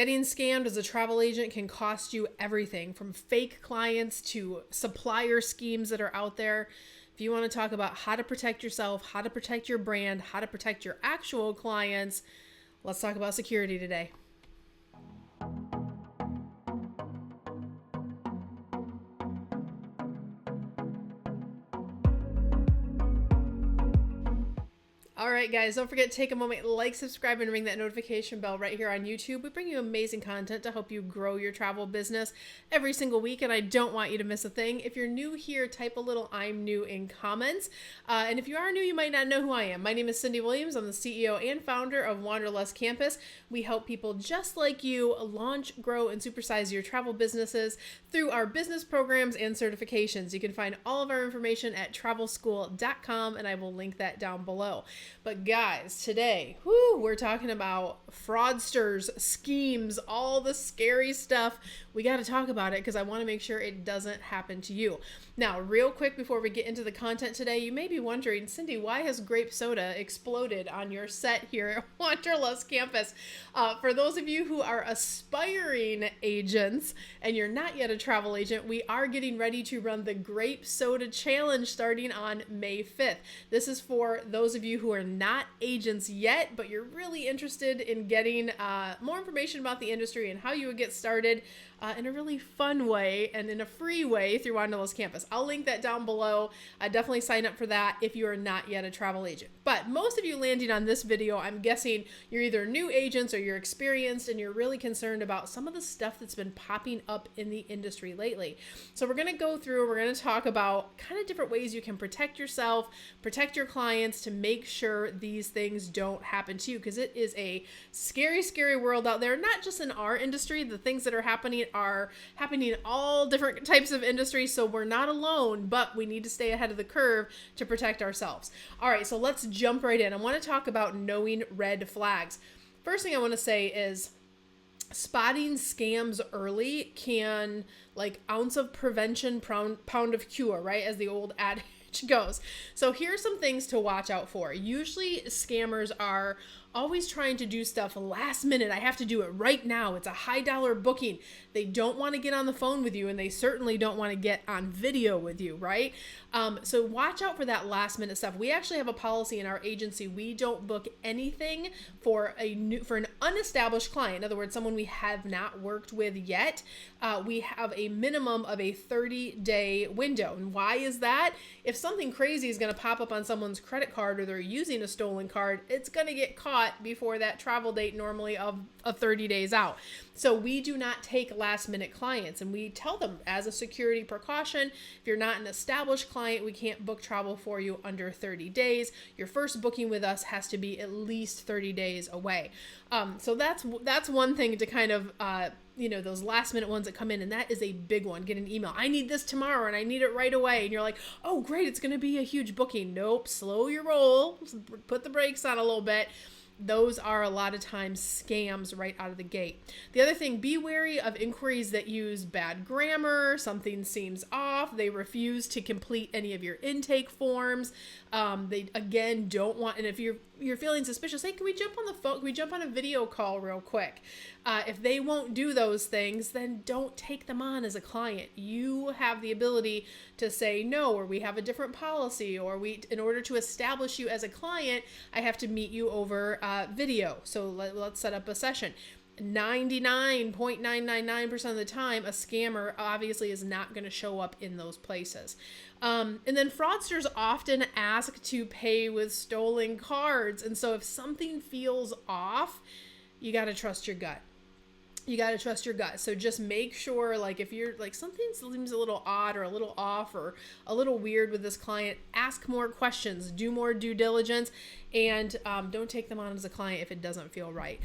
Getting scammed as a travel agent can cost you everything from fake clients to supplier schemes that are out there. If you want to talk about how to protect yourself, how to protect your brand, how to protect your actual clients, let's talk about security today. All right, guys, don't forget to take a moment, like, subscribe, and ring that notification bell right here on YouTube. We bring you amazing content to help you grow your travel business every single week, and I don't want you to miss a thing. If you're new here, type a little "I'm new" in comments. And if you are new, you might not know who I am. My name is Cyndi Williams. I'm the CEO and founder of Wanderlust Campus. We help people just like you launch, grow, and supersize your travel businesses through our business programs and certifications. You can find all of our information at travelschool.com, and I will link that down below. But guys, today, we're talking about fraudsters, schemes, all the scary stuff. We got to talk about it because I want to make sure it doesn't happen to you. Now, real quick before we get into the content today, you may be wondering, Cyndi, why has grape soda exploded on your set here at Wanderlust Campus? For those of you who are aspiring agents and you're not yet a travel agent, we are getting ready to run the Grape Soda Challenge starting on May 5th. This is for those of you who are not agents yet, but you're really interested in getting more information about the industry and how you would get started in a really fun way and in a free way through Wanderlust Campus. I'll link that down below. Definitely sign up for that if you are not yet a travel agent. But most of you landing on this video, I'm guessing you're either new agents or you're experienced and you're really concerned about some of the stuff that's been popping up in the industry lately. So we're going to go through, we're going to talk about kind of different ways you can protect yourself, protect your clients to make sure these things don't happen to you, because it is a scary, scary world out there, not just in our industry. The things that are happening in all different types of industries, so we're not alone, but we need to stay ahead of the curve to protect ourselves. All right, so let's jump right in. I want to talk about knowing red flags. First thing I want to say is spotting scams early can, like, ounce of prevention, pound of cure, right? As the old adage goes. So here's some things to watch out for. Usually scammers are always trying to do stuff last minute. I have to do it right now. It's a high dollar booking. They don't want to get on the phone with you, and they certainly don't want to get on video with you, right? So watch out for that last minute stuff. We actually have a policy in our agency. We don't book anything for an unestablished client. In other words, someone we have not worked with yet. We have a minimum of a 30-day window. And why is that? If something crazy is going to pop up on someone's credit card or they're using a stolen card, it's going to get caught before that travel date normally of 30 days out. So we do not take last minute clients, and we tell them as a security precaution, if you're not an established client, we can't book travel for you under 30 days. Your first booking with us has to be at least 30 days away. So that's one thing to kind of, those last minute ones that come in, and that is a big one. Get an email. I need this tomorrow and I need it right away. And you're like, oh great, it's going to be a huge booking. Nope. Slow your roll. Put the brakes on a little bit. Those are a lot of times scams right out of the gate. The other thing, be wary of inquiries that use bad grammar, something seems off, they refuse to complete any of your intake forms. They, again, don't want, and if you're feeling suspicious, hey, can we jump on the phone? Can we jump on a video call real quick? If they won't do those things, then don't take them on as a client. You have the ability to say no, or we have a different policy, or in order to establish you as a client, I have to meet you over video. So let's set up a session. 99.999% of the time, a scammer obviously is not going to show up in those places. And then fraudsters often ask to pay with stolen cards. And so if something feels off, you got to trust your gut. You got to trust your gut. So just make sure, like, if you're like something seems a little odd or a little off or a little weird with this client, ask more questions, do more due diligence, and don't take them on as a client if it doesn't feel right.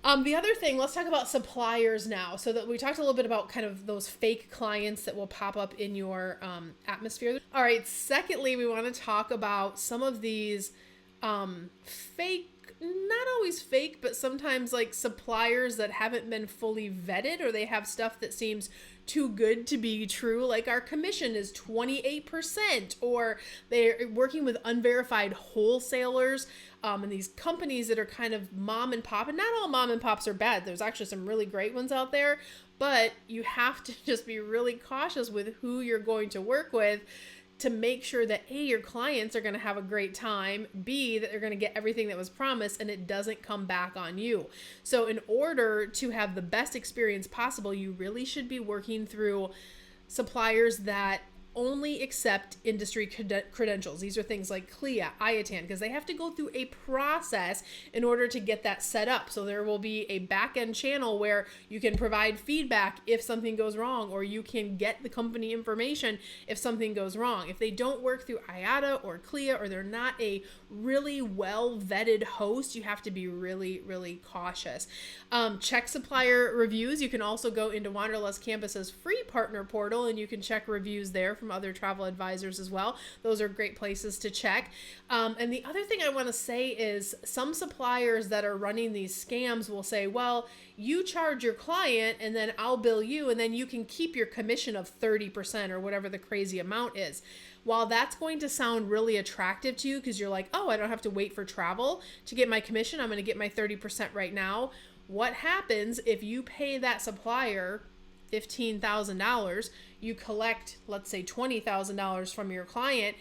The other thing, let's talk about suppliers now. So that we talked a little bit about kind of those fake clients that will pop up in your atmosphere. All right. Secondly, we want to talk about some of these fake not always fake, but sometimes like suppliers that haven't been fully vetted, or they have stuff that seems too good to be true. Like our commission is 28%, or they're working with unverified wholesalers. And these companies that are kind of mom and pop, and not all mom and pops are bad. There's actually some really great ones out there, but you have to just be really cautious with who you're going to work with to make sure that A, your clients are going to have a great time, B, that they're going to get everything that was promised and it doesn't come back on you. So in order to have the best experience possible, you really should be working through suppliers that only accept industry credentials. These are things like CLIA, IATAN, because they have to go through a process in order to get that set up. So there will be a back-end channel where you can provide feedback if something goes wrong, or you can get the company information if something goes wrong. If they don't work through IATA or CLIA, or they're not a really well-vetted host, you have to be really, really cautious. Check supplier reviews. You can also go into Wanderlust Campus's free partner portal, and you can check reviews there from other travel advisors as well. Those are great places to check. And the other thing I want to say is some suppliers that are running these scams will say, well, you charge your client and then I'll bill you, and then you can keep your commission of 30% or whatever the crazy amount is. While that's going to sound really attractive to you because you're like, oh, I don't have to wait for travel to get my commission, I'm going to get my 30% right now. What happens if you pay that supplier $15,000, you collect, let's say, $20,000 from your client?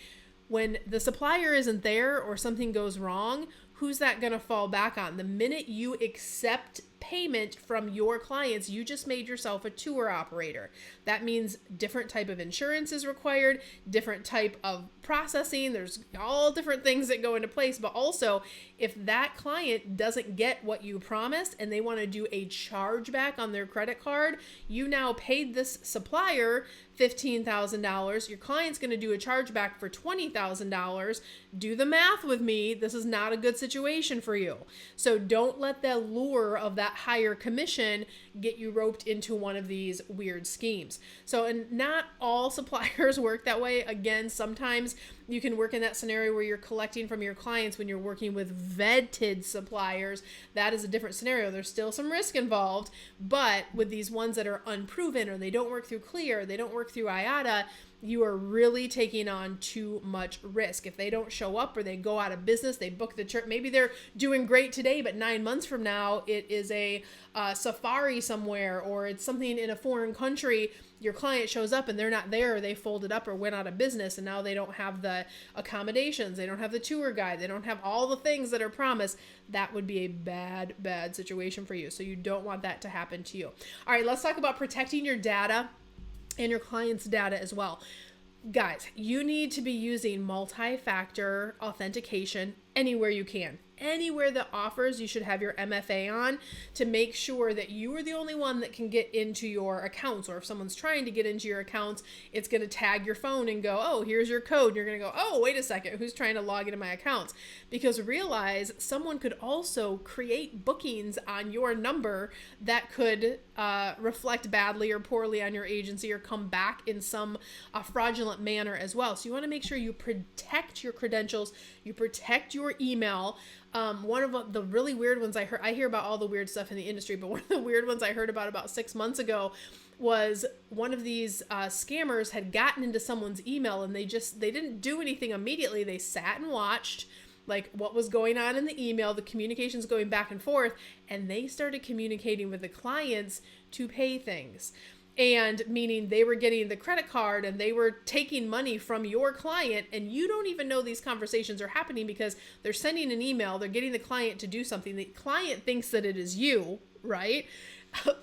When the supplier isn't there or something goes wrong, who's that going to fall back on? The minute you accept payment from your clients, you just made yourself a tour operator. That means different type of insurance is required, different type of processing. There's all different things that go into place. But also, if that client doesn't get what you promised and they want to do a chargeback on their credit card, you now paid this supplier $15,000. Your client's going to do a chargeback for $20,000. Do the math with me. This is not a good situation for you. So don't let the lure of that higher commission get you roped into one of these weird schemes. So, and not all suppliers work that way. Again, sometimes you can work in that scenario where you're collecting from your clients when you're working with vetted suppliers. That is a different scenario. There's still some risk involved, but with these ones that are unproven, or they don't work through CLEAR, they don't work through IATA, you are really taking on too much risk. If they don't show up or they go out of business, they book the trip. Maybe they're doing great today, but 9 months from now, it is a safari somewhere, or it's something in a foreign country. Your client shows up and they're not there, or they folded up or went out of business, and now they don't have the accommodations, they don't have the tour guide, they don't have all the things that are promised. That would be a bad, bad situation for you. So you don't want that to happen to you. All right, let's talk about protecting your data and your client's data as well. Guys, you need to be using multi-factor authentication anywhere you can. Anywhere that offers, you should have your MFA on to make sure that you are the only one that can get into your accounts. Or if someone's trying to get into your accounts, it's going to tag your phone and go, oh, here's your code. And you're going to go, oh, wait a second, who's trying to log into my accounts? Because realize someone could also create bookings on your number that could reflect badly or poorly on your agency, or come back in some fraudulent manner as well. So you want to make sure you protect your credentials, you protect your email. One of the really weird ones I hear about all the weird stuff in the industry, but one of the weird ones I heard about 6 months ago was one of these scammers had gotten into someone's email, and they didn't do anything immediately. They sat and watched like what was going on in the email, the communications going back and forth, and they started communicating with the clients to pay things. And meaning they were getting the credit card and they were taking money from your client, and you don't even know these conversations are happening because they're sending an email, they're getting the client to do something. The client thinks that it is you, right?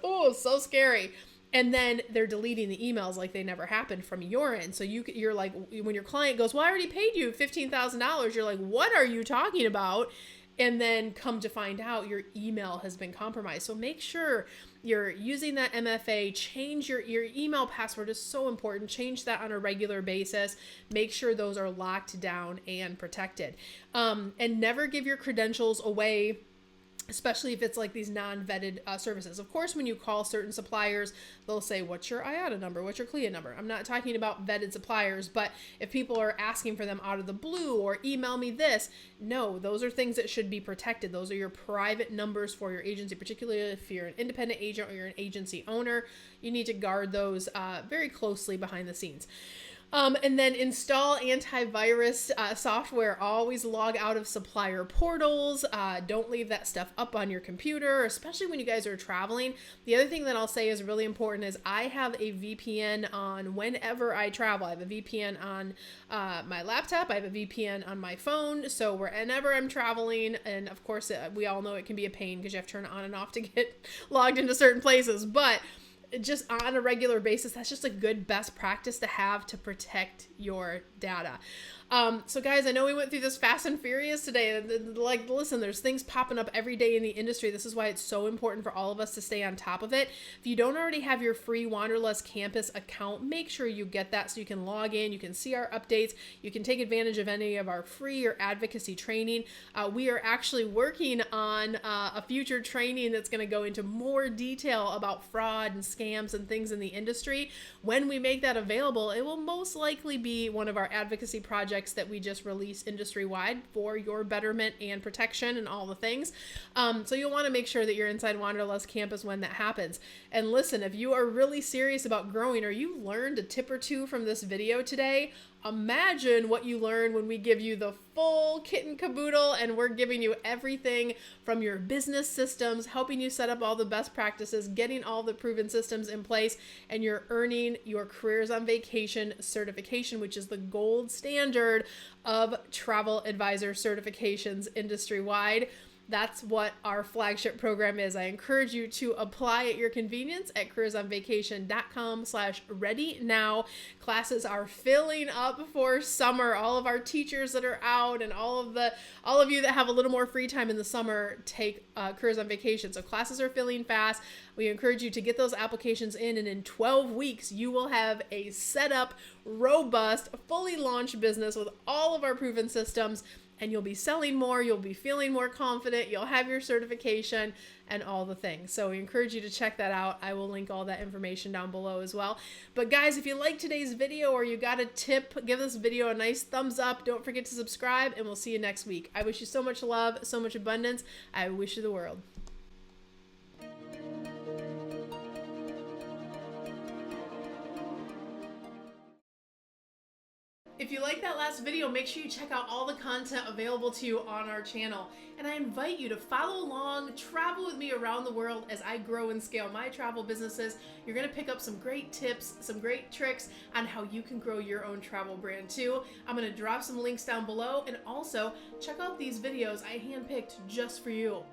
Oh, so scary. And then they're deleting the emails like they never happened from your end. So you're like, when your client goes, well, I already paid you $15,000. You're like, what are you talking about? And then come to find out your email has been compromised. So make sure you're using that MFA. Change your email password is so important. Change that on a regular basis. Make sure those are locked down and protected. And never give your credentials away especially if it's like these non-vetted services. Of course, when you call certain suppliers, they'll say, what's your IATA number? What's your CLIA number? I'm not talking about vetted suppliers, but if people are asking for them out of the blue or email me this, no, those are things that should be protected. Those are your private numbers for your agency, particularly if you're an independent agent or you're an agency owner. You need to guard those very closely behind the scenes. And then install antivirus software. Always log out of supplier portals. Don't leave that stuff up on your computer, especially when you guys are traveling. The other thing that I'll say is really important is I have a VPN on whenever I travel. I have a VPN on my laptop. I have a VPN on my phone. So whenever I'm traveling, and of course, we all know it can be a pain because you have to turn it on and off to get logged into certain places. But just on a regular basis, that's just a good best practice to have to protect your data. So guys, I know we went through this fast and furious today. Like, listen, there's things popping up every day in the industry. This is why it's so important for all of us to stay on top of it. If you don't already have your free Wanderlust Campus account, make sure you get that so you can log in, you can see our updates, you can take advantage of any of our free or advocacy training. We are actually working on a future training that's going to go into more detail about fraud and scams and things in the industry. When we make that available, it will most likely be one of our advocacy projects that we just release industry-wide for your betterment and protection and all the things. So you'll want to make sure that you're inside Wanderlust Campus when that happens. And listen, if you are really serious about growing or you learned a tip or two from this video today, imagine what you learn when we give you the full kit and caboodle and we're giving you everything from your business systems, helping you set up all the best practices, getting all the proven systems in place, and you're earning your Careers on Vacation certification, which is the gold standard of travel advisor certifications industry-wide. That's what our flagship program is. I encourage you to apply at your convenience at careersonvacation.com/ready now. Classes are filling up for summer. All of our teachers that are out and all of you that have a little more free time in the summer take Careers on Vacation. So classes are filling fast. We encourage you to get those applications in, and in 12 weeks, you will have a set up, robust, fully launched business with all of our proven systems. And you'll be selling more, you'll be feeling more confident, you'll have your certification and all the things. So we encourage you to check that out. I will link all that information down below as well. But guys, if you liked today's video or you got a tip, give this video a nice thumbs up. Don't forget to subscribe, and we'll see you next week. I wish you so much love, so much abundance. I wish you the world. If you like that last video, make sure you check out all the content available to you on our channel. And I invite you to follow along, travel with me around the world as I grow and scale my travel businesses. You're going to pick up some great tips, some great tricks on how you can grow your own travel brand too. I'm going to drop some links down below, and also check out these videos I handpicked just for you.